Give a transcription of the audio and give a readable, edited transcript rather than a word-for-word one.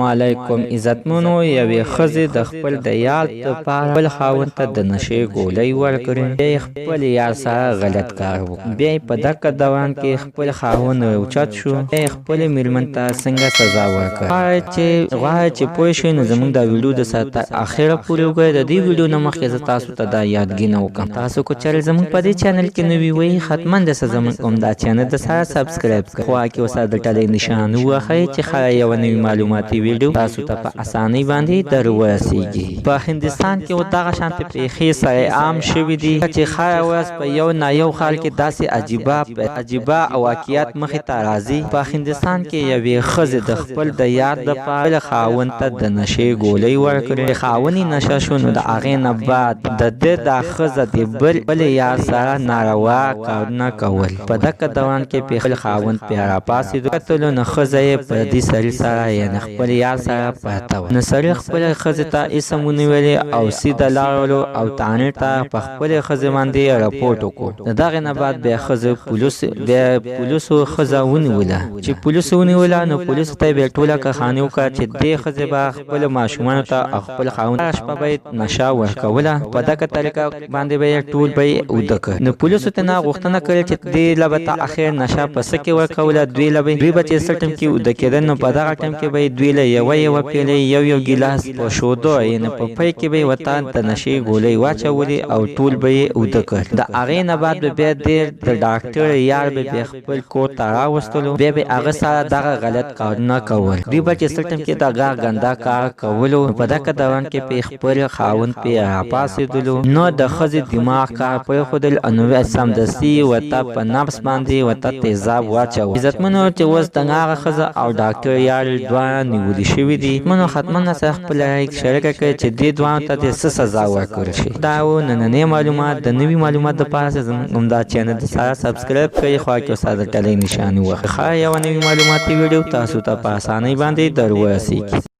علیکم عزتمنو یوې ښځې د خپل د یار دپاره خپل خاوند ته د نشې ګولۍ ورکړې. بیا یې خپل یار سره غلط کار وکړ. بیا یې په دغه دوران کې خپل خاوند راوچت شو. بیا یې خپلې مېرمن ته څنګه سزا ورکړه. غواړئ چې پوه شئ نو زموږ دا ویډیو د سره تر اخره پورې وګورئ. د دې ویډیو نه مخکې زه تاسو ته دا یادګینه وکړم، تاسو که چېرې زموږ په دې چینل کې نوي وئ حتما دسه زموږ همدا چینل د سره سبسکرایب کړئ. خوا کې ورسره د ټلۍ نښان ووهئ چې ښایي یوه نوې معلوماتي ویډیو تاسو ته په اسانۍ باندې در ورسیږي. په هندوستان کې اوس دغه شانتې پیښې سره عام شوي دي چې ښایي ورځ په یو نایو ښار کې داسې عجیبه واقعیت مخې ته راځي. په هندوستان کې یوې ښځې د خپل د یار دپاره خاوند ته د نشې ګولۍ ورکړې. خاوند یې نشه شو نو د هغې نه بعد د ده دا ښځه د بل یار سره ناروا کارونه کول. په دغه دوران کې خپل خاوند پرې راپاڅېد، کتلو نو ښځه یې په دې سړي سره یعنې خپل یار سره پرته وه. نو سړي خپلې ښځې ته اسم ونیولې او سیده لاړلو او تانې ته په خپلې ښځې باندې رپورټ وکړو. د دغې نه بعد بیا پولیسو ښځه ونیوله. چې پولیسو ونیوله نو پولیسو ته یې بیا ټوله کښانې وکړه چې دې ښځې به خپلو ماشومانو ته او خپل خاوند ته شپه به یې نشه ورکوله. په دغه طریقه باندې به یې ټول به یې اوده کړ. نو پولیسو ته نه غوښتنه کړې چې دې له به ته اخر نشه په څه کې ورکوله. دوی به چې څه ټیم کې اوده کېدل نو په دغه ټیم کې به یې دوی له یوه پیلۍ یو ګیلاس په شودو یعنې په پی کې به یې ورته د نشې ګولۍ واچولې او ټول به یې اوده کړ. د هغې نه بعد به بیا د ډاکټر یار به بیا خپل کور ته راوستلو. بیا به هغه سره دغه غلط کارونه کول. دوی به چې څه ټیم کې دغه ګنده کار کولو. په دغه دوران کې په خپل خاوند پرې راپاڅېدلو نو د ښځې دماغ کار پرېښودل نو سمدستي ورته په نبض باندې ورته تیزاب واچول. عزتمنو چې اوس دغه هغه ښځه او ډاکټر یار دواړه نیولي شوي دي. منو حتما سره خپل رایې شریکه کړئ چې دې دواړو ته دې څه سزا ورکړل شي. دا و نننۍ معلومات. د نوي معلومات دپاره زموږ همدا چینل د سره سبسکرایب کړئ. خوا کې ورسره د ټلۍ نښانې ووهئ. ښایي یوه نوې معلوماتي ویډیو تاسو ته په اسانۍ باندې در ورسیږي.